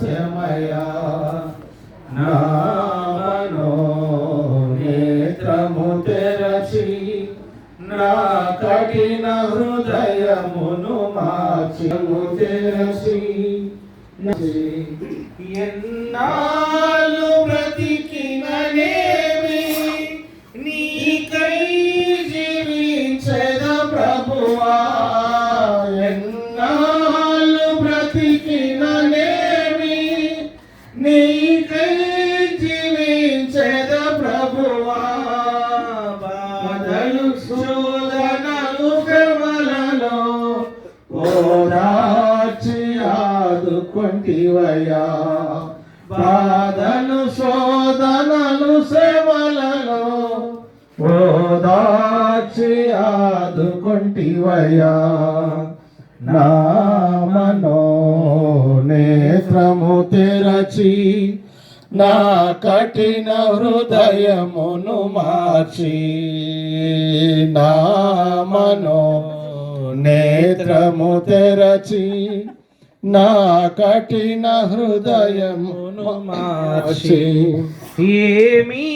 స్వాస్థ్యమయ్యా. నా మనోనేత్రము తెరచి నా కఠిన హృదయమును మార్చి తెరచి ఎన్నాళ్ళు బ్రతికిననేమి నీకై జీవించెద ప్రభువా. ఎన్నాళ్ళు బ్రతికిననేమి నీకై జీవించెద ప్రభువా. బాధలు శోధనలు శ్రమలలో ఓదార్చి ఆదుకొంటివయ్యా. బాధలు శోధనలు శ్రమలలో ఓదార్చి ఆదుకొంటివయ్యా. నా మనోనేత్రము తెరచి నా కఠిన హృదయమును మార్చి. నా మనోనేత్రము తెరచి నా కఠిన హృదయమును మార్చి. ఏమీ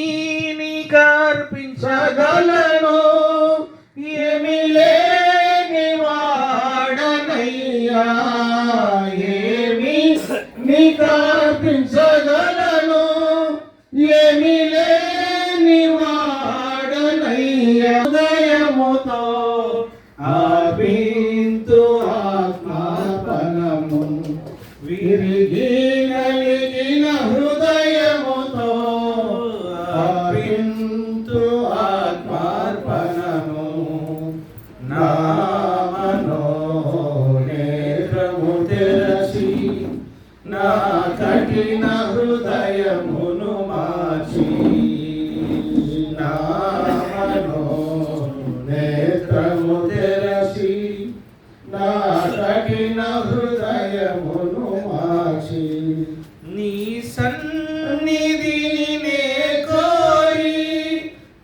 నీకు అర్పించగలను, ఏమీ లేని వాడనయ్యా. ఏమీ నీకు అర్పించగలను, ఏమీ లేని వాడనయ్యా. హృదయముతో అర్పింతు ఆత్మార్పణము, విరిగి నలిగిన హృదయముతో అర్పింతు ఆత్మార్పణము. నా మనోనేత్రము తెరచి నా కఠిన హృదయమును మార్చి. నా మనోనేత్రము తెరచి నా కఠిన హృదయమును మార్చి. నీ సన్నిధిని నే కోరి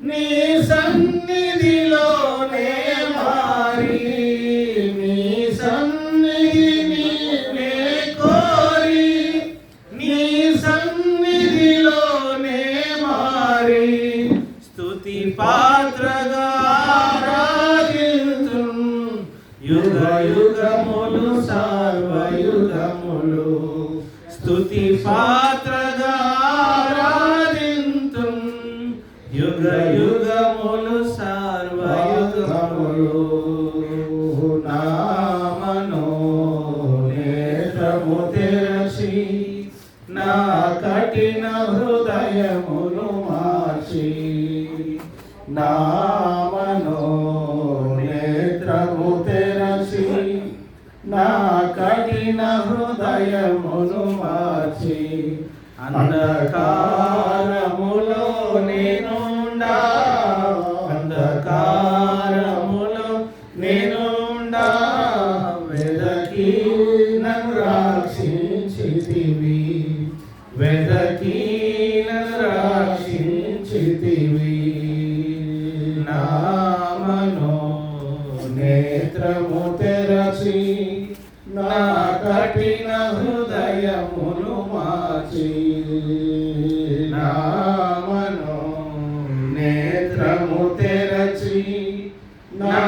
నీ సన్నిధిలోనే మారి. నీ సన్నిధిని నే కోరి నీ సన్నిధిలోనే మారి. స్తుతి పాత్రగా ఆరాధింతును యుగ యుగములు సర్వయుగములు. స్తుతి పాత్రగా ఆరాధింతును యుగ యుగములు సర్వయుగములు. నా మనోనేత్రము తెరచి నా కఠిన హృదయమును మార్చి. నా మనోనేత్రము తెరచి నా కఠిన హృదయమును మార్చి. అంధకారములో నేనుండా, అంధకారములో నేనుండా వెదకి నన్ను రక్షించితివి. వెదకి నన్ను రక్షించితివి. నా మనోనేత్రము తెరచి నా కఠిన హృదయమును మార్చి. నా మనోనేత్రము తెరచి నా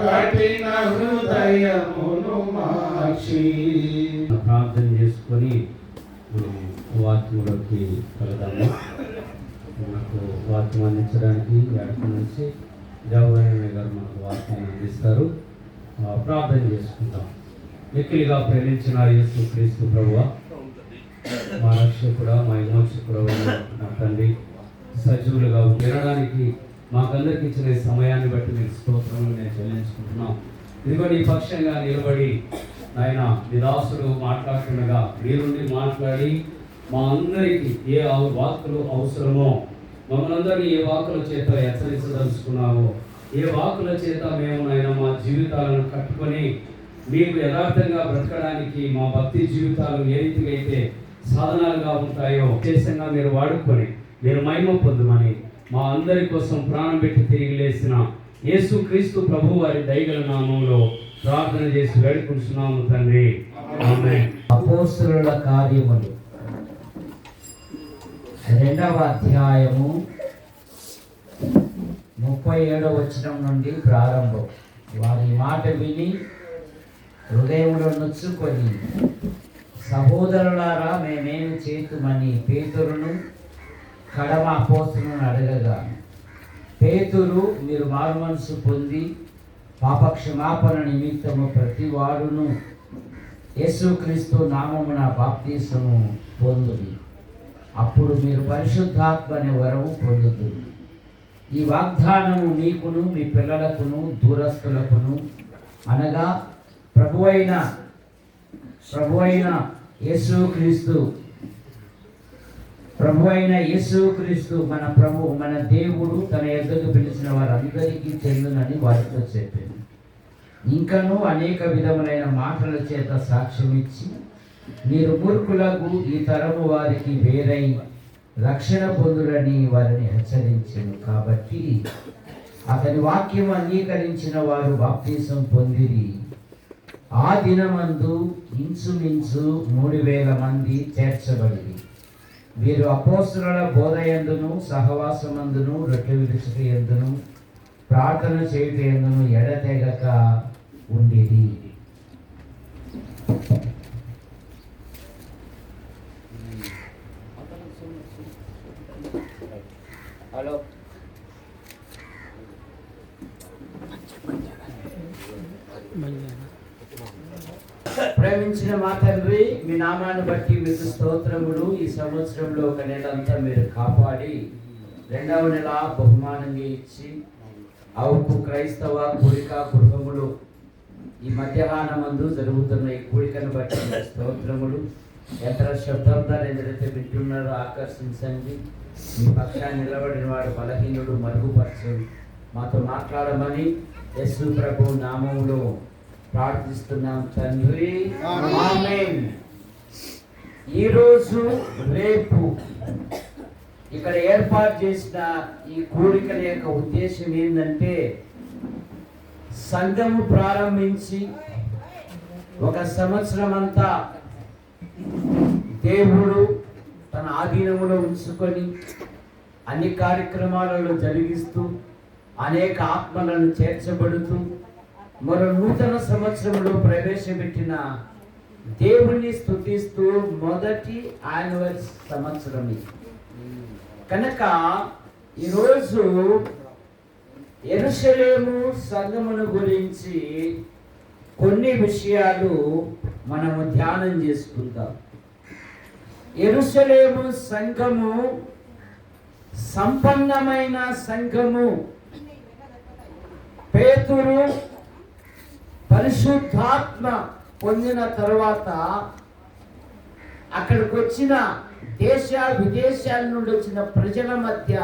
కఠిన హృదయమును మార్చి. ప్రార్థన చేసుకొని వాక్యంలోకి వెళదాము. మనకు వాక్యం అందించడానికి ఎడప నుంచి దేవరాయణ గారు మనకు వాక్యాన్ని అందిస్తారు. ప్రార్థన చేసుకుందాం. మిక్కిలిగా ప్రేమించిన యేసు క్రీస్తు ప్రభువా, మా రక్షకుడా, మా విమోచకుడా, మా తండ్రి, సజీవులుగా వినడానికి మాకందరికి ఇచ్చిన సమయాన్ని బట్టి మీకు స్తోత్రములు నేను చెల్లించుకుంటున్నాం. ఇదిగో నీ పక్షంగా నిలబడి ఆయన నిదాసుడు మాట్లాడుతుండగా మీరుండి మాట్లాడి మా అందరికీ ఏ వాక్కులు అవసరమో, మమ్మల్ని అందరినీ ఏ వాక్కుల చేత హెచ్చరించదలుచుకున్నావో, ఏ వాక్కుల చేత మేము నాయన మా జీవితాలను కట్టుకొని మీకు యథార్థంగా బ్రతకడానికి మా భక్తి జీవితాలు ఏ రీతిగా అయితే సాధనాలుగా ఉంటాయో విశేషంగా మీరు వాడుకొని మీరు మహిమ పొందమని మా అందరి కోసం ప్రాణం పెట్టి తిరిగి లేసిన యేసు క్రీస్తు ప్రభు వారి దయగల నామంలో ప్రార్థన చేసి వేడుకుంటున్నాము తండ్రి. ఆమేన్. అపోస్తలుల కార్యములు 2వ అధ్యాయము 37వ వచనం నుండి ప్రారంభం. వారి మాట విని హృదయంలో నొచ్చుకొని, సహోదరులారా మేమేమి చేతుమని పేతురును కడమ అపోస్తలును అడగగా, పేతురు, మీరు మారుమనసు పొంది పాపక్షమాపణ నిమిత్తము ప్రతి వాడును యేసుక్రీస్తు నామమున బాప్తీసము పొందుడి, అప్పుడు మీరు పరిశుద్ధాత్మ అనే వరము పొందుదురు. ఈ వాగ్దానము మీకును మీ పిల్లలకును దూరస్తులకును, అనగా ప్రభువైన యేసుక్రీస్తు మన ప్రభు మన దేవుడు తన యొద్దకు పిలిచిన వారందరికీ చెందునని వారితో చెప్పింది. ఇంకనూ అనేక విధములైన మాటల చేత సాక్ష్యమిచ్చి, మీరు మూర్ఖులకు ఈ తరము వారికి వేరై రక్షణ పొందురని వారిని హెచ్చరించెను. కాబట్టి అతని వాక్యం అంగీకరించిన వారు బాప్తీసం పొందిరి. ఆ దినమందు ఇంచుమించు 3,000 మంది చేర్చబడి, వీరు అపోస్తలుల బోధయందును సహవాసమందును రొట్టె విరుచుట యందును ప్రార్థన చేయుట యందును ఎడతెగక ఉండిరి. హలో, ప్రేమించిన మా తండ్రి, మీ నామాన్ని బట్టి మీకు స్తోత్రములు. ఈ సంవత్సరంలో ఒక నెలంతా మీరు కాపాడి 2వ నెల బహుమానంగా ఇచ్చి అవుకు క్రైస్తవ కూడిక గృహములు ఈ మధ్యాహ్నమందు జరుగుతున్న ఈ కూడికను బట్టి స్తోత్రములు. ఎంత శబ్దంతో ఎందరైతే వింటున్నారో ఆకర్షించండి. మీ పక్షాన్ని నిలబడిన వాడు బలహీనుడు మరుగుపరచండి. మాతో మాట్లాడమని యేసు ప్రభు నామములో ప్రార్థిస్తున్నాం తండ్రి, ఆమేన్. ఈరోజు రేపు ఇక్కడ ఏర్పాటు చేసిన ఈ కూడికల యొక్క ఉద్దేశం ఏంటంటే, సంఘము ప్రారంభించి 1 సంవత్సరం అంతా దేవుడు తన ఆధీనములో ఉంచుకొని అన్ని కార్యక్రమాలలో జరిగిస్తూ అనేక ఆత్మలను చేర్చబడుతూ మరో నూతన సంవత్సరంలో ప్రవేశపెట్టిన దేవుణ్ణి స్తుతిస్తూ మొదటి యాన్యువల్ సంవత్సరం. కనుక ఈరోజు యెరూషలేము సంఘమును గురించి కొన్ని విషయాలు మనము ధ్యానం చేసుకుందాం. యెరూషలేము సంఘము సంపన్నమైన సంఘము. పేతురు పరిశుద్ధాత్మ పొందిన తర్వాత అక్కడికి వచ్చిన దేశ విదేశాల నుండి వచ్చిన ప్రజల మధ్య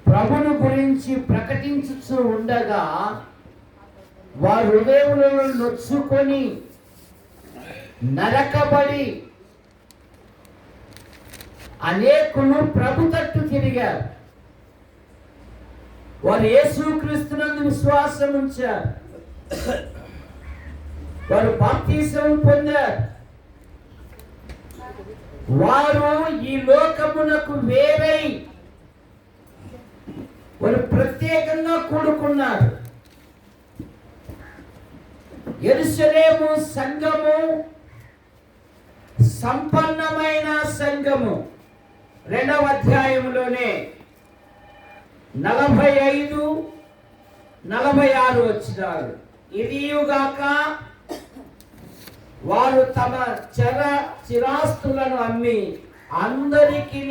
ప్రభుని గురించి ప్రకటించుతూ ఉండగా వారి హృదయములను నొచ్చుకొని నరకబడి అనేకులు ప్రభు తట్టు తిరిగారు. వారు యేసుక్రీస్తునందు విశ్వాసం ఉంచారు. వారు బాప్తీసం పొందారు. వారు ఈ లోకమునకు వేరై వారు ప్రత్యేకంగా కూడుకున్నారు. యెరూషలేము సంఘము సంపన్నమైన సంఘము. 2వ అధ్యాయంలోనే 45, 46 వచ్చినారు. ఇదియుగాక వారు తమ చిరాస్తులను అమ్మి అందరికీ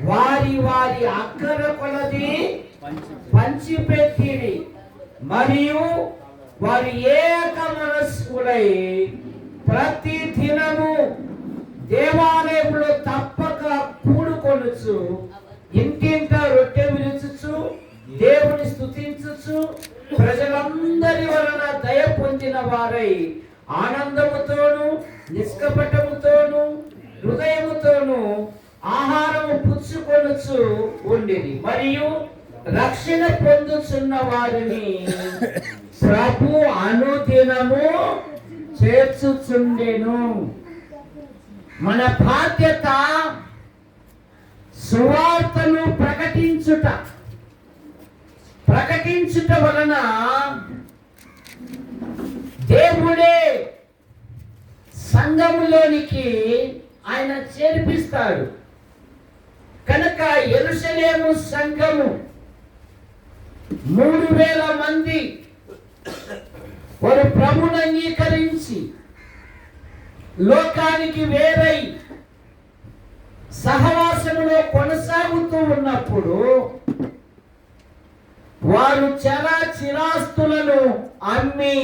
వారి వారి అక్కర కొలది పంచిపెట్టిరి. మరియు వారు ఏక మనస్కులై ప్రతి దినము దేవాలయంలో తప్పక కూడుకొనుచు ఇంటింట రొట్టె విరుచుచు దేవుని స్తుతించుచు ప్రజలందరి వలన దయ పొందిన వారై ఆనందముతోను నిష్కపటముతోను హృదయముతోను ఆహారము పుచ్చుకొనుచు ఉండిరి. మరియు రక్షణ పొందుచున్న వారిని ప్రభు అనుదినము చేర్చుచుండెను. మన బాధ్యత సువార్తను ప్రకటించుట వలన దేవుడే సంఘములోనికి ఆయన చేర్పిస్తాడు. కనుక యెరూషలేము సంఘము 3000 మంది వారు ప్రభువును అంగీకరించి లోకానికి వేరై సహవాసములో కొనసాగుతూ ఉన్నప్పుడు వారు చిరాస్తులను అమ్మి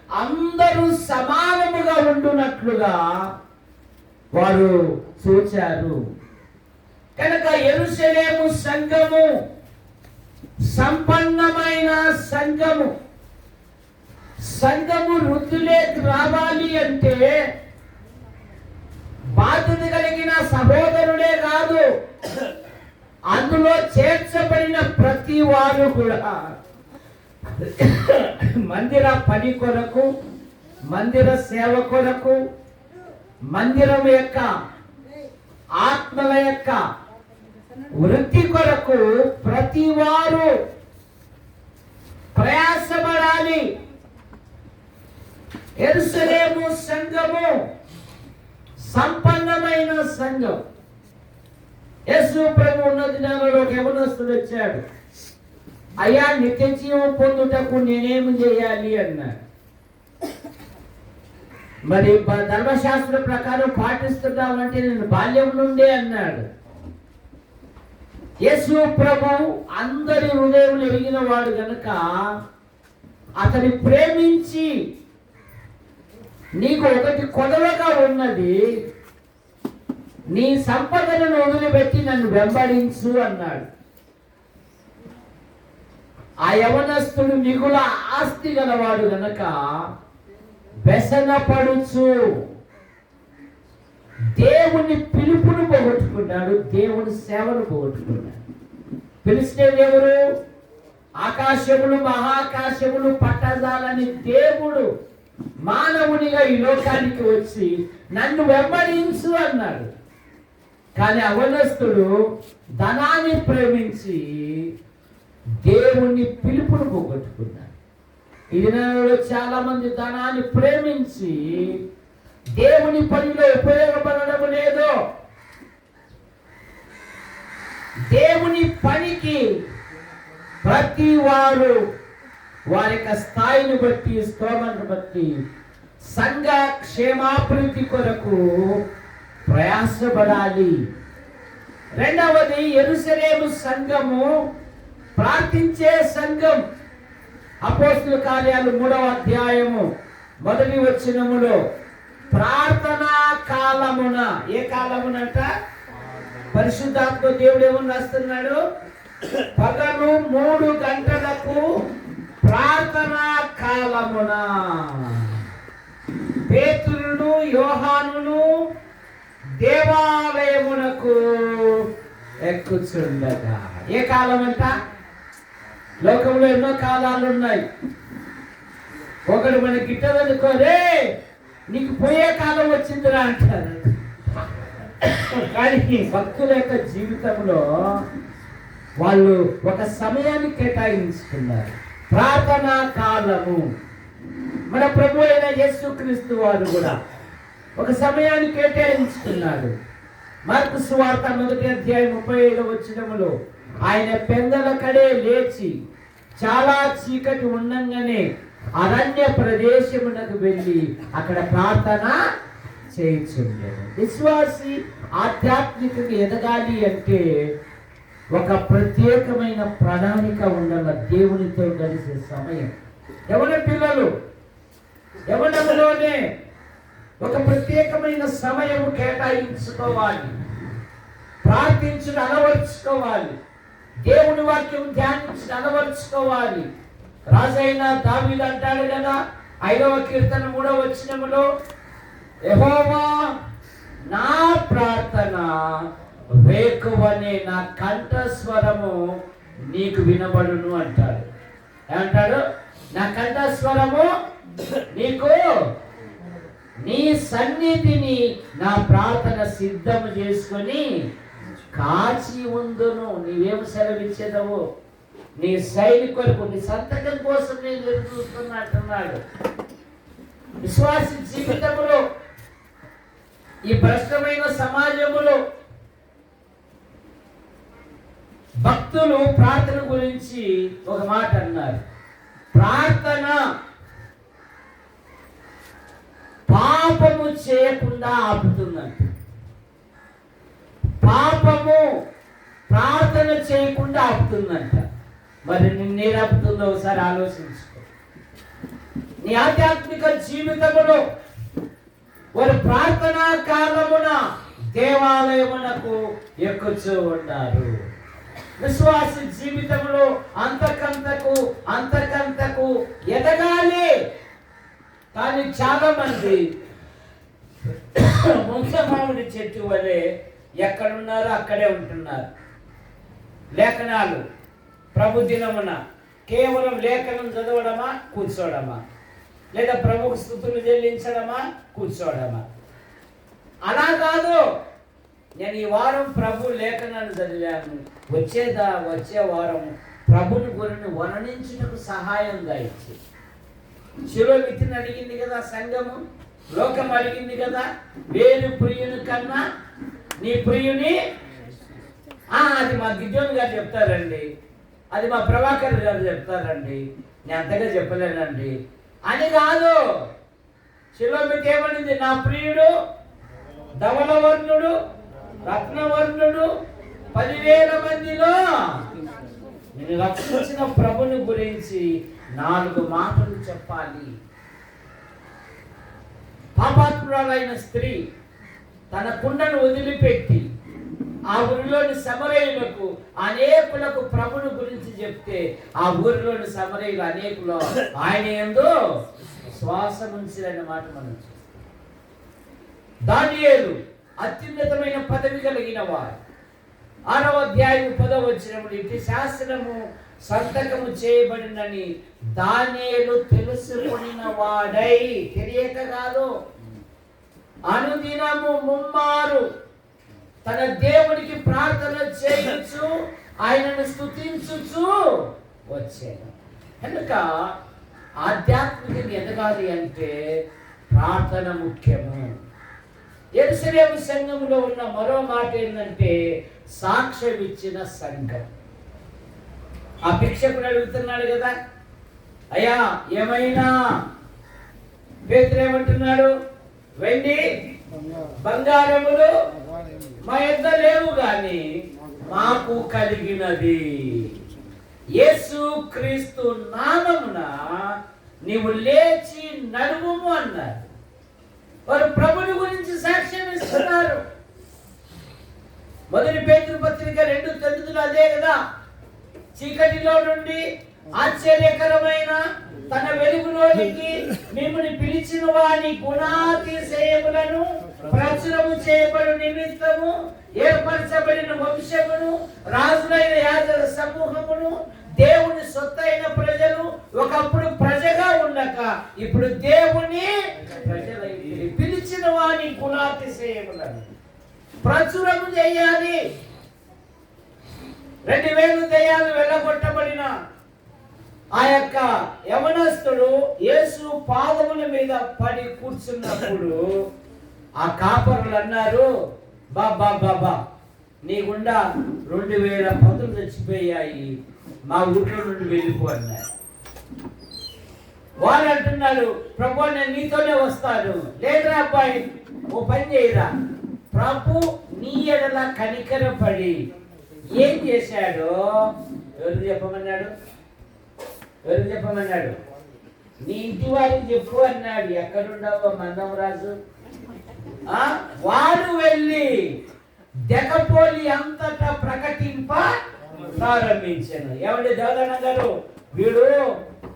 అందరూ సమానముగా ఉండునట్లుగా వారు చూచారు. కనుక యెరూషలేము సంఘము సంపన్నమైన సంఘము వృద్ధిలోకి రావాలి అంటే బాధ్యత కలిగిన సహోదరుడే కాదు, అందులో చేర్చబడిన ప్రతి వారు కూడా మందిర పని కొరకు, మందిర సేవ కొరకు, మందిరం యొక్క ఆత్మల యొక్క వృద్ధి కొరకు ప్రతి వారు ప్రయాసపడాలి. యెరూషలేము సంఘము సంపన్నమైన సంఘం. యేసు ప్రభు ఉన్న దినాలలో ఒక యవనస్తుడు వచ్చాడు. అయ్యా, నిత్య జీవం పొందుటకు నేనేమి చేయాలి అన్నాడు. మరి ధర్మశాస్త్ర ప్రకారం పాటిస్తున్నామంటే నేను బాల్యం నుండే అన్నాడు. యేసు ప్రభు అందరి హృదయం ఎరిగిన వాడు గనుక అతని ప్రేమించి, నీకు ఒకటి కొదవగా ఉన్నది, నీ సంపదలను వదిలిపెట్టి నన్ను వెంబడించు అన్నాడు. ఆ యవనస్తుడు మిగుల ఆస్తి గలవాడు గనక వ్యసనపడుచు దేవుని పిలుపును పోగొట్టుకున్నాడు, దేవుని సేవను పోగొట్టుకున్నాడు. పిలిస్తే ఎవరు? ఆకాశములు మహాకాశములు పట్టజాలని దేవుడు మానవునిగా ఈ లోకానికి వచ్చి నన్ను వెంబడించు అన్నాడు. కానీ అవనస్తుడు ధనాన్ని ప్రేమించి దేవుని పిలుపును పోగొట్టుకున్నాడు. ఈ దినాలలో చాలా మంది ధనాన్ని ప్రేమించి దేవుని పనిలో ఉపయోగపడడం లేదు. దేవుని పనికి ప్రతి వారు వారి యొక్క స్థాయిని బట్టి, స్తోమను బట్టి సంఘ క్షేమాభివృద్ధి కొరకు ప్రయాసపడాలి. రెండవది, యెరూషలేము సంఘము ప్రార్థించే సంఘం. అపోస్తలుల కార్యాలు 3వ అధ్యాయము 1వ వచనములో ప్రార్థనా కాలమున, ఏ కాలమునంట? పరిశుద్ధాత్మ దేవుడు ఏమని రాస్తున్నాడు? పగలు 3 గంటలకు ప్రార్థనా కాలమున పేతురును యోహానును దేవాలయమునకు ఎక్కుచుండగా. ఏ కాలం అంట? లోకంలో ఎన్నో కాలాలు ఉన్నాయి. ఒకడు మన గిట్టదనుకోరే, నీకు పోయే కాలం వచ్చిందిరా అంటారు. కానీ భక్తుల యొక్క జీవితంలో వాళ్ళు ఒక సమయాన్ని కేటాయించుకున్నారు, ప్రార్థనా కాలము. మన ప్రభు అయిన యేసుక్రీస్తు వారు కూడా ఒక సమయాన్ని కేటాయించుకున్నాడు. మార్కు సువార్త 1వ అధ్యాయం 35వ వచనములో ఆయన పెందల కడే లేచి చాలా చీకటి ఉండంగానే అరణ్య ప్రదేశమునకు వెళ్ళి అక్కడ ప్రార్థన చేయించుండేది. విశ్వాసి ఆధ్యాత్మికంగా ఎదగాలి అంటే ఒక ప్రత్యేకమైన ప్రణాళిక ఉండాల. దేవునితో కలిసే సమయం. యవన పిల్లలు యవనములోనే ఒక ప్రత్యేకమైన సమయం కేటాయించుకోవాలి, ప్రార్థించుని అలవర్చుకోవాలి, దేవుని వాక్యం ధ్యానించుని అలవర్చుకోవాలి. రాజైన దావీదు అంటాడు కదా 5వ కీర్తన 3వ వచనములో, యెహోవా నా ప్రార్థన వేకువనే నా కంఠస్వరము నీకు వినబడును అంటాడు. ఏమంటాడు? నా కంఠస్వరము నీకు, నీ సన్నిధిని నా ప్రార్థన సిద్ధము చేసుకొని కాచి ఉందును. నీవేం సెలవిచ్చేదవు? నీ సైనికులకు నీ సంతకం కోసం నేను ఎదురు చూస్తున్నట్టున్నాడు. విశ్వాసి జీవితంలో, ఈ భ్రష్టమైన సమాజంలో భక్తులు ప్రార్థన గురించి ఒక మాట అన్నారు. ప్రార్థన పాపము చేయకుండా ఆపుతుందంట. పాపము ప్రార్థన చేయకుండా ఆపుతుందంట. మరి నిన్నేది ఆపుతుందో ఒకసారి ఆలోచించుకో. నీ ఆధ్యాత్మిక జీవితంలో వారు ప్రార్థనా కాలమున దేవాలయమునకు ఎక్కుచూ ఉన్నారు. విశ్వాస జీవితంలో అంతకంతకు ఎదగాలి. కానీ చాలా మంది మామిడి చెట్టు వలె ఎక్కడున్నారో అక్కడే ఉంటున్నారు. లేఖనాలు ప్రభు దినమున కేవలం లేఖనం చదవడమా, కూర్చోవడమా, లేదా ప్రభుకు స్తుతులు చెల్లించడమా, కూర్చోవడమా? అలా కాదు. నేను ఈ వారం ప్రభు లేఖనాన్ని చదివాను, వచ్చే వారం ప్రభుని గురిని వర్ణించుటకు సహాయంగా ఇచ్చి. శిరోమితిని అడిగింది కదా సంఘము, లోకం అడిగింది కదా, వేరు ప్రియుని కన్నా నీ ప్రియుని. అది మా గిడ్యోన్ గారు చెప్తారండి, అది మా ప్రభాకర్ గారు చెప్తారండి, నేను అంతగా చెప్పలేనండి అని కాదు. శిలోమితి ఏమనింది? నా ప్రియుడు ధవలవర్ణుడు, రత్నవర్ణుడు, 10,000 మందిలో నేను రక్షించిన ప్రభుని గురించి 4 మాటలు చెప్పాలి. పాపాత్మురాలైన స్త్రీ తన కుండను వదిలిపెట్టి ఆ ఊరిలోని సమరయులకు అనేకులకు ప్రభుని గురించి చెప్తే ఆ ఊరిలోని సమరయులు అనేకులు ఆయన యందు శ్వాసం ఉంచిరన్న మాట మనం చూస్తాం. దానియేలు అత్యున్నతమైన పదవి కలిగిన వారు. 6వ అధ్యాయం 10వ వచనములో ఇటు శాస్త్రము సంతకము చేయబడినని దానియేలు తెలుసుకొనిన వాడై, తెలియక కాదు, అనుదినము ముమ్మారు తన దేవునికి ప్రార్థన చేయొచ్చు, ఆయనను స్తుతించుచు వచ్చాను. కనుక ఆధ్యాత్మికంగా ఎదగాలి అంటే ప్రార్థన ముఖ్యము. యెరూషలేము సంఘంలో ఉన్న మరో మాట ఏంటంటే సాక్ష్యం ఇచ్చిన సంఘం. ఆ భిక్షకుడు అడుగుతున్నాడు కదా, అయ్యా ఏమైనా? పేతురు ఏమంటున్నాడు? వెండి బంగారములు మా యొద్ద లేవు గాని మాకు కలిగినది యేసు క్రీస్తు నామమున నీవు లేచి నడువుము అన్నారు. వారు ప్రభుని గురించి సాక్ష్యం ఇస్తున్నారు. 1 పేతురు పత్రిక 2:9 అదే కదా, చీకటిలో నుండి ఆశ్చర్యకరమైన తన వెలుగులోనికి మిమ్మల్ని పిలిచిన వాని గుణాతిశయములను ప్రచురము చేయబడు నిమిత్తము ఏర్పరచబడిన వంశమును, రాజులైన యాజక సమూహమును, దేవుని సొత్తైన ప్రజలు, ఒకప్పుడు ప్రజగా ఉండక ఇప్పుడు దేవుని ప్రజలైతే పిలిచిన వాని గుణాతిశయములను ప్రచురము చేయాలి. 2000 దయ్యాలు వెళ్ళగొట్టబడిన ఆ యొక్క యవనస్తుడు యేసు పాదముల మీద పడి కూర్చున్నప్పుడు ఆ కాపరులు అన్నారు, బాబా నీ గుండా 2000 పందులు చచ్చిపోయాయి, మా ఊళ్ళో నుండి వెళ్ళిపో అన్నారు. వాళ్ళు అంటున్నారు, ప్రభు నేను నీతోనే వస్తాను. లేదురా అబ్బాయి, ఓ పని చేయరా. ప్రభు నీ ఎడల కనికరపడి ఏం చేశాడో ఎవరికి చెప్పమన్నాడు? నీ ఇంటి వారికి చెప్పు అన్నాడు. ఎక్కడున్నావో మందం రాజు? వారు వెళ్ళి దెకపోలి అంతటా ప్రకటింప ప్రారంభించాను. ఏమంటే దేవదాన గారు, వీడు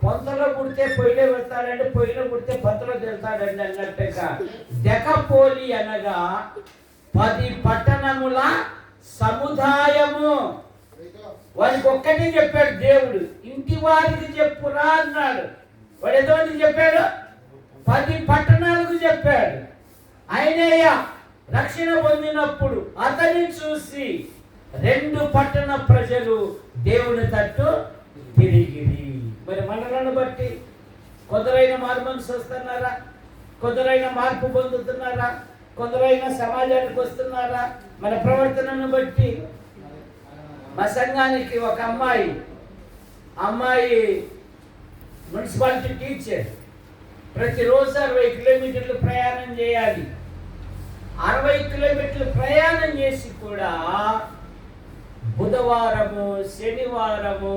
పొంతలో పుడితే పొయ్యిలో పెడతాడండి, పొయ్యిలో పుడితే పొంతలో తిడతాడండి అన్నట్టుగా దెకపోలి అనగా 10 పట్టణముల సముదాయము. వారికి ఒక్కటే చెప్పాడు దేవుడు, ఇంటి వారికి చెప్పురా అన్నాడు. వాడు ఎంతమందికి చెప్పాడు? 10 పట్టణాలకు చెప్పాడు. ఆయనయ్య రక్షణ పొందినప్పుడు అతన్ని చూసి 2 పట్టణ ప్రజలు దేవుని తట్టు తిరిగిరి. మరి మనలను బట్టి కొందరైన మార్మన్స్ వస్తున్నారా? కొందరైన మార్పు పొందుతున్నారా? కొందరైన సమాజానికి వస్తున్నారా? మన ప్రవర్తనను బట్టి. మా సంఘానికి ఒక అమ్మాయి మున్సిపాలిటీ టీచర్, ప్రతిరోజు 60 కిలోమీటర్లు ప్రయాణం చేయాలి. 60 కిలోమీటర్లు ప్రయాణం చేసి కూడా బుధవారము, శనివారము,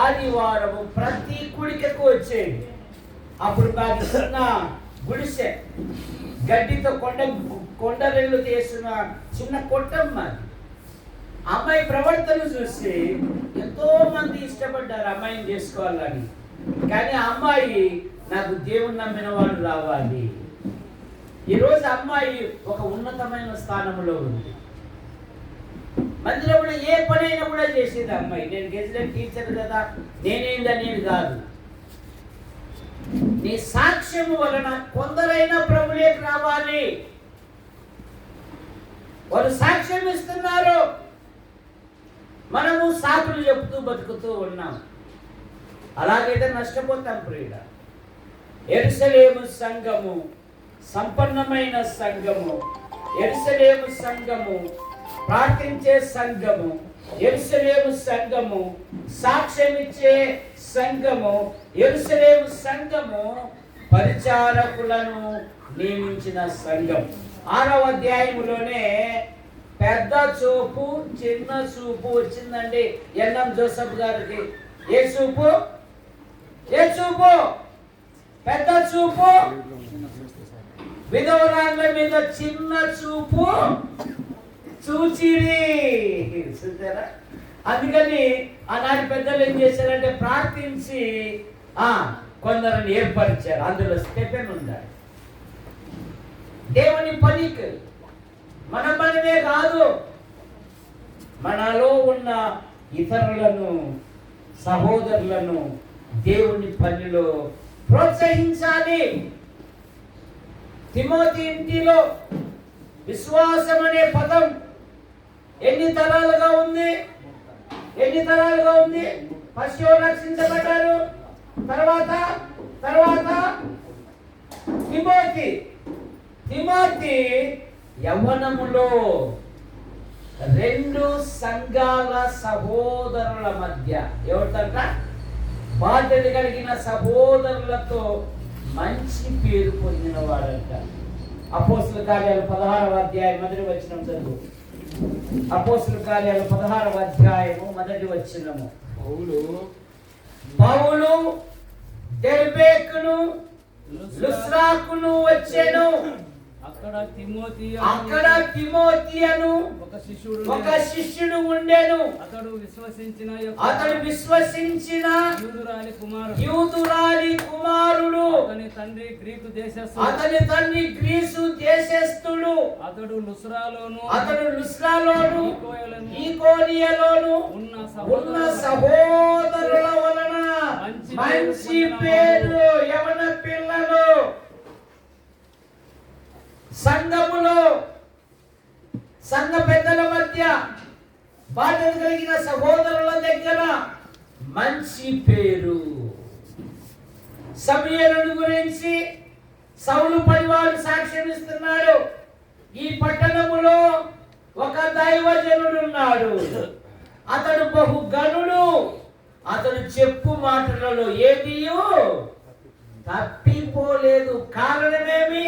ఆదివారము ప్రతి కుడికకు వచ్చేది. అప్పుడు మాకు చిన్న గుడిసె, గడ్డితో కొండరెళ్ళు చేసిన చిన్న కొట్టం మాది. అమ్మాయి ప్రవర్తన చూసి ఎంతో మంది ఇష్టపడ్డారు అమ్మాయిని చేసుకోవాలని. కానీ అమ్మాయి నాకు దేవుని నమ్మిన వాళ్ళు రావాలి. ఈరోజు అమ్మాయి ఒక ఉన్నతమైన స్థానంలో ఉంది. మందిరంలో ఏ పనైనా కూడా చేసేది అమ్మాయి. నేను గెజిటెడ్ టీచర్ కదా, నేనేందనేది కాదు. నీ సాక్ష్యము వలన కొందరైనా ప్రభువులోకి రావాలి. వారు సాక్ష్యం ఇస్తున్నారు, మనము సాకులు చెప్తూ బతుకుతూ ఉన్నాం. అలాగైతే నష్టపోతాం ప్రియుడ. యెరూషలేము సంఘము సంపన్నమైన సంఘము, యెరూషలేము సంఘము ప్రార్థించే సంఘము, యెరూషలేము సంఘము సాక్ష్యం ఇచ్చే సంఘము, యెరూషలేము సంఘము పరిచారకులను నియమించిన సంఘం. 6వ అధ్యాయములోనే పెద్ద చూపు చిన్న చూపు వచ్చిందండి ఎన్ఎం జోసెఫ్ గారికి. ఏ చూపు? పెద్ద చూపు, విధవరాళ్ళ మీద చిన్న చూపు చూచిరి. చూసారా? అందుకని ఆనాటి పెద్దలు ఏం చేశారంటే ప్రార్థించి కొందరిని ఏర్పరిచారు. అందులో స్టెఫెన్ ఉన్నాడు. దేవుని పనికి మనమే కాదు, మనలో ఉన్న ఇతరులను, సహోదరులను దేవుని పనిలో ప్రోత్సహించాలి. తిమోతి ఇంటిలో విశ్వాసం అనే పదం ఎన్ని తరాలుగా ఉంది? ఫస్ట్ ఎవరు రక్షించబడ్డారు? తర్వాత తిమోతి యవ్వనములో 2 సంఘాల సహోదరుల మధ్య ఎవరితంట బాధ్యత కలిగిన సహోదరులతో మంచి పేరు పొందిన వాడంట. అపోస్తుల కార్యాలు 16వ అధ్యాయం మొదటి వచనం చదువు. అపోస్తుల కార్యాలు 16వ అధ్యాయము మొదటి వచనము. పౌలు దెర్బేకును లుస్త్రాకును వచ్చెను. అక్కడ తిమోతి అను ఒక శిష్యుడు ఉండెను. అతడు విశ్వసించిన యూదురాలి కుమారుడు. అతని తండ్రి గ్రీసు దేశస్థుడు. అతడు లుస్త్రాలోను ఈకోనియలోను ఉన్న సహోదరుల వలన మంచి పేరు. యవన పిల్లలు సంఘములో, సంఘ పెద్దల మధ్య, బాధ్యత కలిగిన సహోదరుల దగ్గర మంచి పేరు. సమూయేలును గురించి సౌలు పనివాడు సాక్ష్యం ఇస్తున్నాడు. ఈ పట్టణములో ఒక దైవజనుడు ఉన్నాడు, అతడు బహుగనుడు. అతడు చెప్పు మాటలలో ఏదియో తప్పిపోలేదు. కారణమేమి?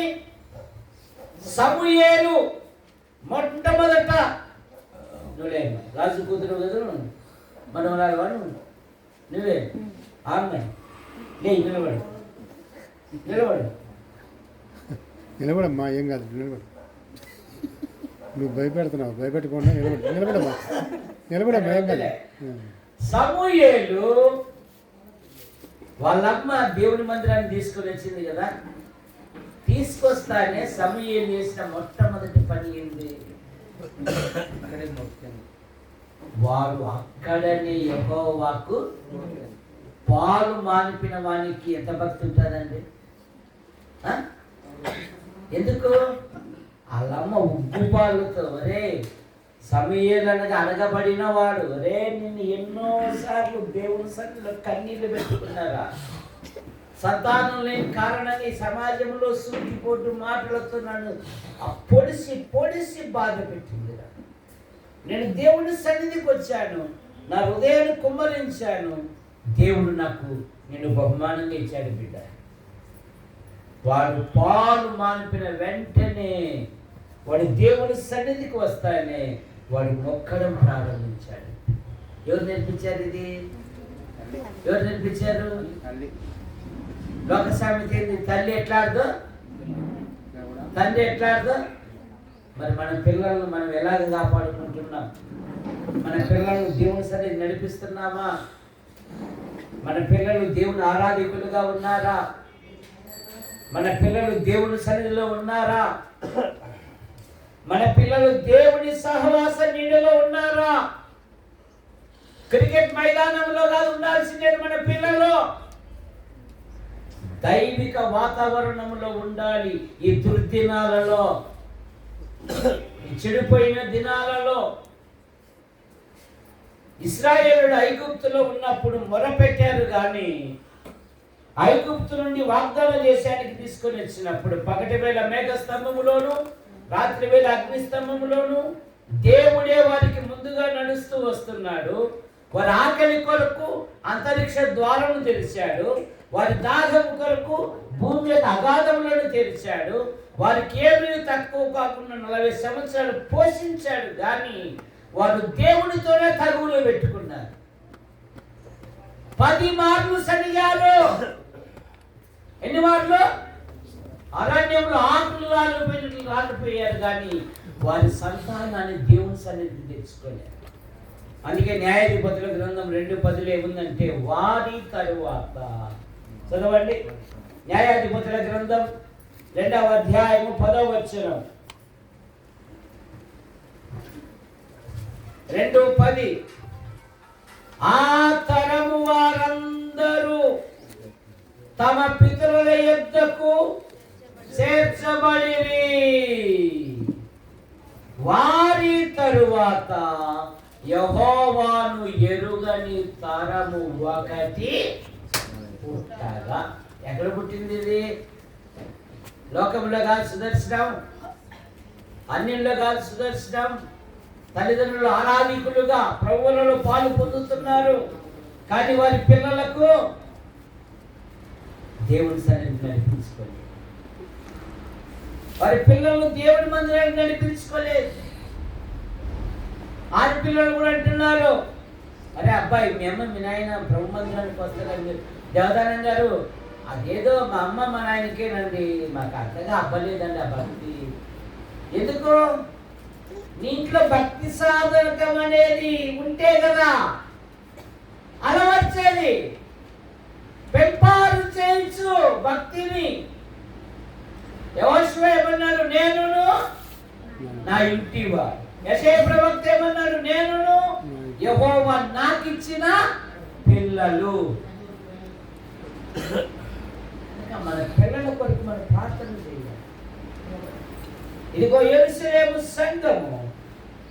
సమూయేలు మొట్టమొదట రాజు కూతురు కదా, మనవరాలు వాడు నువ్వే. ఆమె నిలబడమ్మా, ఏం కాదు, నిలబడు. నువ్వు భయపెడుతున్నావు, భయపెట్టకుండా నిలబడమ్మా, ఏం కాదు. సమూయేలు వాళ్ళమ్మ దేవుని మందిరాన్ని తీసుకొని వచ్చింది కదా. తీసుకొస్తానే సమూయేలు చేసిన మొట్టమొదటి పని ఏంది? వారు అక్కడనే యెహోవాకు పాలు మానిపిన వానికి ఎంత భక్తి ఉంటుందండి? ఎందుకు? వాళ్ళమ్మ ఉగ్గు పాలుతో, ఒరే సమూయేలు అనగా అనగబడిన వాడు. రే నిన్ను ఎన్నోసార్లు దేవుని సన్నిధిలో కన్నీళ్లు పెట్టుకున్నారా? సంతానం లేని కారణంగా ఈ సమాజంలో సూటిపోటు మాటలతో నన్ను పొడిసి పొడిసి బాధ పెట్టింది. నేను దేవుని సన్నిధికి వచ్చాను, నా హృదయాన్ని కుమ్మరించాను, దేవుడు నాకు నిన్ను బహుమానంగా ఇచ్చాడు బిడ్డ. వాడు పాలు మానిపిన వెంటనే వాడు దేవుని సన్నిధికి వస్తానే వాడు మొక్కడం ప్రారంభించాడు. ఎవరు నేర్పించారు ఇది? ఎవరు నేర్పించారు? లోక సామెత ఏంది? తల్లి ఎట్లాడదో తండ్రి ఎట్లాడదో. మరి మన పిల్లలను మనం ఎలాగ కాపాడుకుంటున్నాం? మన పిల్లలను దేవుని సన్నిధి నడిపిస్తున్నామా? మన పిల్లలు దేవుని ఆరాధికులుగా ఉన్నారా? మన పిల్లలు దేవుని సన్నిధిలో ఉన్నారా? మన పిల్లలు దేవుని సహవాస నీడలో ఉన్నారా? క్రికెట్ మైదానంలో కాదు ఉండాల్సిందే మన పిల్లలు, దైవిక వాతావరణంలో ఉండాలి. ఈ దుర్దినాలలో, చెడిపోయిన దినాలలో ఇశ్రాయేలుడు ఐగుప్తులో ఉన్నప్పుడు మొరపెట్టారు, కానీ ఐగుప్తు నుండి వాగ్దాన దేశానికి తీసుకొని వచ్చినప్పుడు పగటి వేళ మేఘ స్తంభములోను రాత్రి వేళ అగ్ని స్తంభములోను దేవుడే వారికి ముందుగా నడుస్తూ వస్తున్నాడు. వారి ఆకలి కొరకు అంతరిక్ష ద్వారము తెరిచాడు, వారి దాహం కొరకు భూమి యొక్క అగాధములను తెరిచాడు. వారికి ఏమీ తక్కువ కాకుండా 40 సంవత్సరాలు పోషించాడు, కానీ వారు దేవునితోనే తగువులు పెట్టుకున్నారు. 10 మార్లు సరిగారు. ఎన్ని మార్లు? అరణ్యంలో ఆకులు రాలిపోయారు, కానీ వారి సంతానాన్ని దేవుని సన్నిధి తెచ్చుకోలేరు. అందుకే న్యాయాధిపతుల గ్రంథం 2:10 ఏముందంటే వారి తరువాత, చదవండి, న్యాయాధిపతుల గ్రంథం 2వ అధ్యాయము 10వ వచనం. 2:10 ఆ తరము వారందరూ తమ పితరుల యొద్దకు చేర్చబడిరి. వారి తరువాత యెహోవాను ఎరుగని తరము ఒకటి పుట్టగా. ఎక్కడ పుట్టింది ఇది? లోకంలో కాదు సుదర్శనం, అన్నింటిలో కాదు సుదర్శనం. తల్లిదండ్రులు ఆరాధికులుగా ప్రభువులలో పాలు పొందుతున్నారు, కానీ వారి పిల్లలకు దేవుని సన్నిధిని నడిపించుకోలేదు. వారి పిల్లలను దేవుని మందిరానికి నడిపించుకోలేదు. ఆడపిల్లలు కూడా అంటున్నారు, అరే అబ్బాయి మీ అమ్మ మీ నాయన ప్రభు మందిరానికి వస్తారని మీరు. దేవదానం గారు, అదేదో మా అమ్మ మా నాయనకేనండి, మాకు అంతగా అవ్వలేదండి ఆ భక్తి. ఎందుకు? నీ ఇంట్లో భక్తి సాధకం అనేది ఉంటే కదా అలవర్చేది. పెంపారు చేయించు భక్తిని. యెహోషువ ఏమన్నాడు? నేనును నా ఇంటివా. యెషయా ప్రవక్త ఏమన్నాడు? నేనును యెహోవా నాకిచ్చిన పిల్లలు. మన పిల్లల కొరకు మనం ప్రార్థన చేయాలి. ఇదిగో యెరూషలేము సంఘము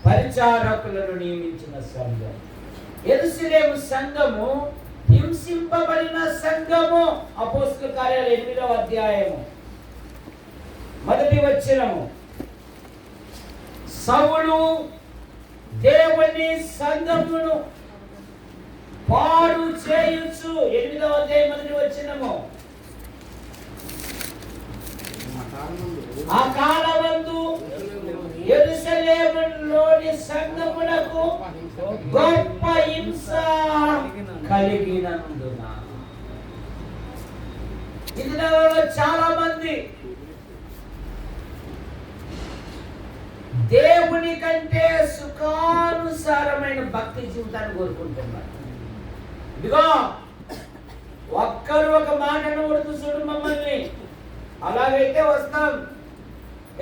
పరిచారకులను నియమించిన సంఘం. యెరూషలేము సంఘము హింసింపబడిన సంఘము. అపోస్తలుల కార్యాలు 8వ అధ్యాయము 1వ వచనము. సౌలు దేవుని సంఘమును పాడు చేయుచు. 8వ అధ్యాయం 1వ వచనము. ఆ కాలమందు యెరూషలేములోని సంఘమునకు గొప్ప హింస కలిగినందున ఇందులో చాలా మంది దేవుని కంటే సుఖానుసారమైన భక్తి జీవితాన్ని కోరుకుంటున్నారు. ఇదిగో ఒక్కరు ఒక మాటను కొడుతూ చూడు మమ్మల్ని, అలాగైతే వస్తాం.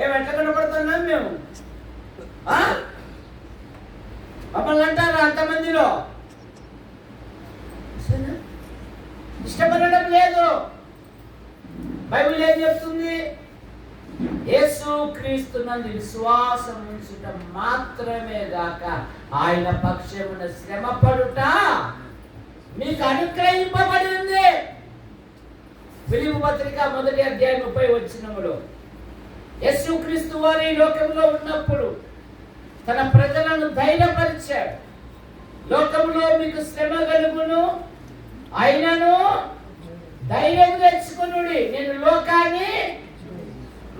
ఎట్లా కనపడుతున్నాం మేము? మమ్మల్ని అంటారు అంతమందిలో ఇష్టపడడం లేదు. బైబిల్ ఏం చెప్తుంది? యేసుక్రీస్తునందు విశ్వాసం ఉంచుట మాత్రమే గాక ఆయన పక్షమున శ్రమ పడుట మీకు అనుగ్రహింపబడింది. ఫిలిప్పీ పత్రిక 1వ అధ్యాయం 30 వచనములో యేసుక్రీస్తు వారు ఈ లోకంలో ఉన్నప్పుడు తన ప్రజలను ధైర్యపరిచాడు. లోకంలో మీకు శ్రమ కలుగును, అయినను ధైర్యం తెచ్చుకునుడి, నేను లోకాన్ని.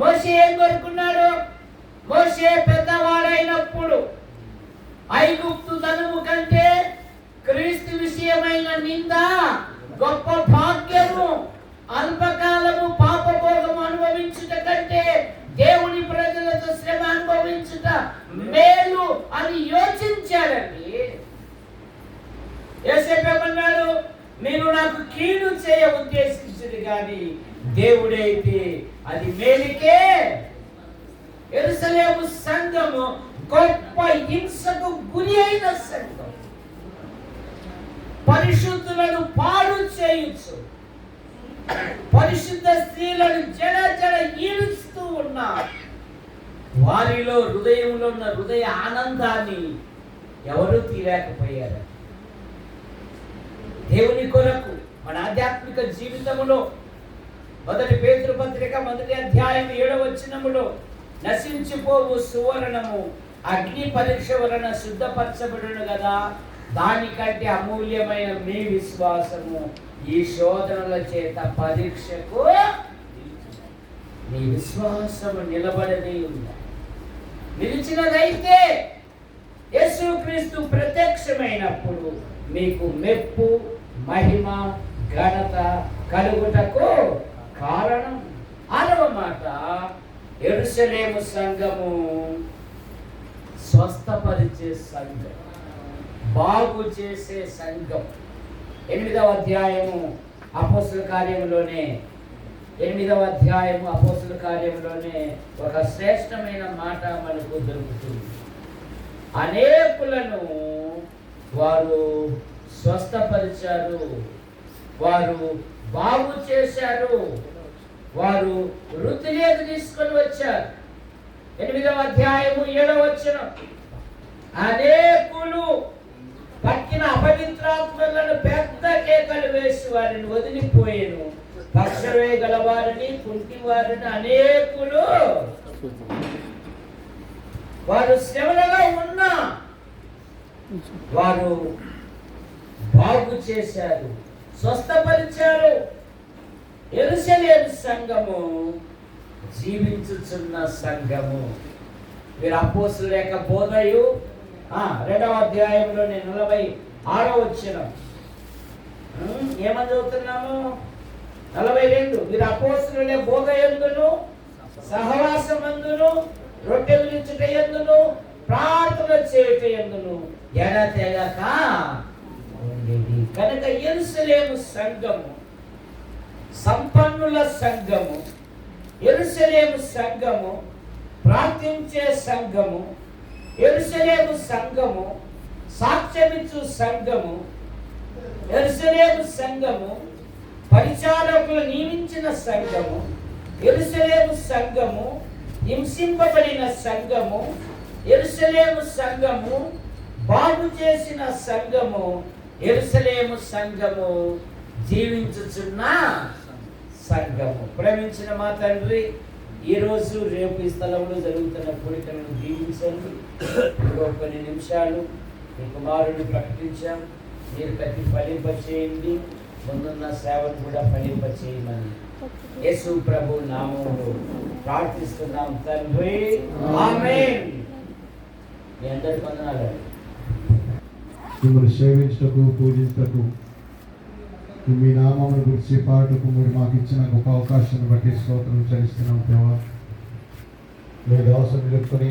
మోషే ఏం కోరుకున్నాడు? మోషే పెద్దవాడైనప్పుడు ఐగుప్తు ధనము కంటే క్రీస్తు విషయమైన నింద గొప్ప భాగ్యము, అల్పకాలము పాపభోగము అనుభవించుట కంటే దేవుని ప్రజలతో శ్రమ అనుభవించుట మేలు అని యోచించాడండి. యేసేపన్నాడు, మీరు నాకు కీడు చేయ ఉద్దేశించింది కానీ దేవుడైతే అది మేలుకే. యెరూషలేము సంఘము గొప్ప హింసకు గురి అయిన సంఘం. పరిశుద్ధులను పాడు చేయించు, పరిశుద్ధ స్త్రీలను జడ జడ ఈడుస్తూ ఉన్నారు. వారిలో హృదయంలో ఉన్న హృదయ ఆనందాన్ని ఎవరూ తీయలేకపోయారు. దేవుని కొరకు మన ఆధ్యాత్మిక జీవితంలో 1 పేతురు పత్రిక 1వ అధ్యాయం 7వ వచనములో నశించిపోవు సువర్ణము అగ్ని పరీక్ష వలన శుద్ధపరచబడును కదా, దానికంటే అమూల్యమైన మీ విశ్వాసము ఈ శోధనల చేత పరీక్షకు మీ విశ్వాసము నిలబడని ఉంది. నిలిచినదైతే యేసుక్రీస్తు ప్రత్యక్షమైనప్పుడు మీకు మెప్పు, మహిమ, ఘనత కలుగుటకు కారణం. 6వ మాట, యెరూషలేము సంఘము స్వస్థపరిచే సంఘం, బాగు చేసే సంఘం. 8వ అధ్యాయము అపోస్తుల కార్యములోనే 8వ అధ్యాయము అపోస్తుల కార్యములోనే ఒక శ్రేష్టమైన మాట మనకు దొరుకుతుంది. అనేకులను వారు స్వస్థపరిచారు, వారు బాగు చేశారు, వారు వృద్ధిలోకి తీసుకొని వచ్చారు. 8వ అధ్యాయము 7వ వచనం, అనేకులు పట్టిన అపవిత్రాత్మలను పెద్ద కేకలు వేసి వారిని వదిలిపోయాను, పక్షవే గలవారిని, కుంటి వారిని అనేకులు వారు శ్రమలలో ఉన్నా వారు బాగు చేశారు, స్వస్థపరిచారు. యెరూషలేము సంఘము జీవించుచున్న సంఘము. వీరు అపోస్తలుల యొక్క బోధయు 2వ అధ్యాయంలోనే 46వ వచనం ఏమని చదువుతున్నాము? 42, వీరు అపోస్తలుల బోధ యందును సహవాసమందును రొట్టెలు విరుచుట యందును ప్రార్థన చేయుట యందును ఎడతెగక ఉండేది. కనుక యెరూషలేము సంఘము సంపన్నుల సంఘము, యెరూషలేము సంఘము ప్రార్థించే సంఘము, యెరూషలేము సంఘము సాక్ష్యమిచ్చు సంఘము, యెరూషలేము సంఘము పరిచారకులు నియమించిన సంఘము, యెరూషలేము సంఘము హింసింపబడిన సంఘము, యెరూషలేము సంఘము బాగు చేసిన సంఘము, యెరూషలేము సంఘము జీవించుచున్న సంఘము. ప్రేమించిన మా తండ్రి, ఈరోజు రేపు ఈ స్థలంలో జరుగుతున్న కూడికలను దీవించండి. ఇంకో కొన్ని నిమిషాలు మీ కుమారుని ప్రకటించాం, మీరు కట్టి ఫలింపచేయండి, ముందున్న సేవను కూడా ఫలింపచేయమని యేసు ప్రభు నామములో ప్రార్థిస్తున్నాం తండ్రి, ఆమేన్. మీ అందరి వందనాలు. మిమ్మల్ని సేవించటకు, పూజించటకు, మీ నామమును గురించి పాటకు మీరు మాకు ఇచ్చిన గొప్ప అవకాశాన్ని బట్టి స్తోత్రం చెల్లిస్తున్నాం దేవా. మీ దాసుని నిలుపుకొని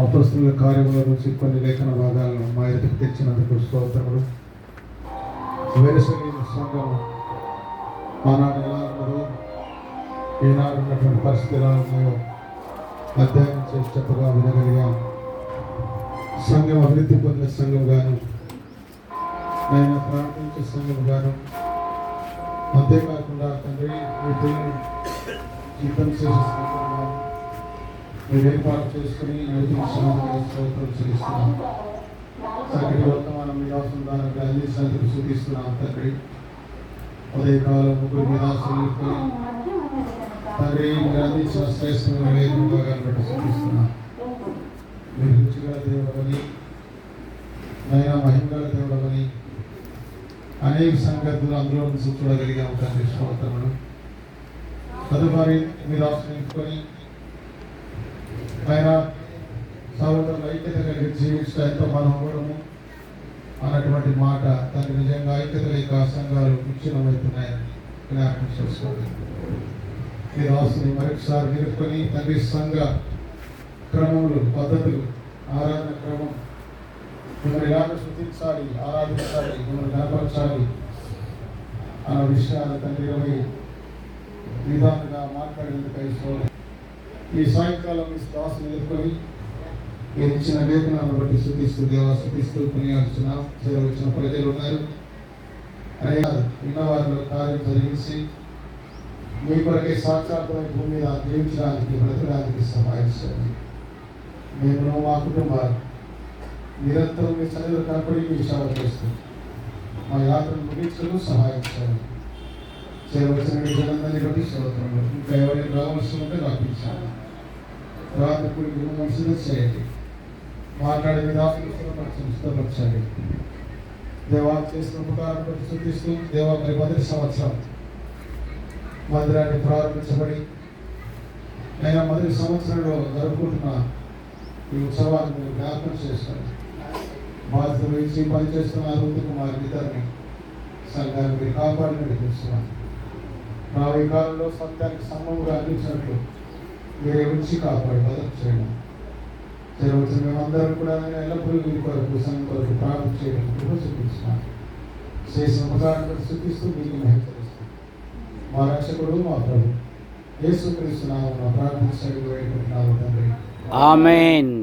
అపొస్తలుల కార్యముల నుంచి కొన్ని లేఖన భాగాలను మా ఎదుటికి తెచ్చినందుకు స్తోత్రములు. యెరూషలేము సంఘము ఆనాడు ఎలా ఉన్నదో, ఈనాడు ఉన్నటువంటి పరిస్థితి ఎలా ఉన్నాయో అధ్యయనం చేసి చెప్పగా వినగలిగాం. సంఘం అభివృద్ధి పొందిన సంఘం గాను, ఆయన ప్రార్థించే సంఘం గాను, అంతేకాకుండా తండ్రి మీ పిల్లలు జీతం చేసే మీరు ఏర్పాటు చేసుకుని నడిపించడానికి స్తోత్రం చెల్లిస్తున్నాం. చక్కటి వర్తమానం మీ దాసులు దానికి అందించినందుకు సూచిస్తున్నాం తండ్రి. ఉదయకాలం ముగ్గురు మీ దాసులు తండ్రి మీరు అందించిన శ్రేష్టమైన వేదిక భాగాన్ని బట్టి సూచిస్తున్నాం. మీరు రుచిగా దేవుడమని నైనా మహిమగల దేవుడమని అనేక సంగతులు అందులో నుంచి చూడగలిగాము తండ్రి. స్తోత్రములు. తదుపరి మీరు ఆశ్రయించుకొని ఆయన సహోదరులు ఐక్యత కలిగి జీవించడం ఎంతో మనోహరము అన్నటువంటి మాట తండ్రి. నిజంగా ఐక్యత లేక సంఘాలు విచ్ఛిన్నమవుతున్నాయని జ్ఞాపకం చేసుకోండి. మీ రాసుని మరొకసారి నిలుపుకొని తండ్రి సంఘ క్రమములు, పద్ధతులు, ఆరాధన క్రమం మిమ్మల్ని ఎలాగ శృతించాలి, ఆరాధించాలి, మిమ్మల్ని కనపరచాలి అన్న విషయాలు తండ్రి విధానంగా మాట్లాడేందుకు ఈ సాయంకాలం మీ దాసుని నిలుపుకొని మీరు ఇచ్చిన లేఖనాలను బట్టి శృతిస్తూ దేవా శృతిస్తూ కొనియాల్సిన వచ్చిన ప్రజలు ఉన్నారు. విన్నవారిలో కార్యం జరిగించి మీ కొరకే సాక్షాత్మైన భూమి మీద జీవించడానికి బ్రతకడానికి సహాయం చేయండి. మేము మా కుటుంబాలు నిరంతరం మీ సన్నిధిలో కనపడి మీ సేవ చేస్తూ మా యాత్రను ముగించడం సహాయం చేయండి. చేయవలసిన జనందరినీ బట్టి స్తోత్రములు. ఇంకా ఎవరైనా రావాల్సి ఉంటే రప్పించాలి. రాత్రి మనసులో చేయండి. మాట్లాడే విధానం సిద్ధపరచండి. దేవా చేసిన ఉపకారం బట్టి చూపిస్తూ దేవా మరి 10 సంవత్సరం మందిరాన్ని ప్రారంభించబడి అయినా 10 సంవత్సరంలో జరుపుకుంటున్న ఈ ఉత్సవాన్ని మీరు జ్ఞాపకం చేసుకోండి. బాధ్యత వహించి పనిచేస్తున్న అరుణ్ కుమార్ ఇద్దరిని సంఘాన్ని మీరు కాపాడి నడిపిస్తున్నాను. రాబోయే కాలంలో సత్యానికి సమూహంగా అందించినట్లు మీరే ఉంచి కాపాడి మద్దతు చేయడం చేయవలసిన మేమందరం కూడా ఎల్లప్పుడూ మీ కొరకు సంఘం కొరకు ప్రార్థన చేయడం కృప చూపిస్తున్నాను. చేసిన ఉపకారాన్ని చూపిస్తూ మీకు మహిళిస్తూ మా రక్షకుడు మా ప్రభు యేసుక్రీస్తు నామమున ప్రార్థించి వేడుకుంటున్నాము తండ్రి. ఆమేన్.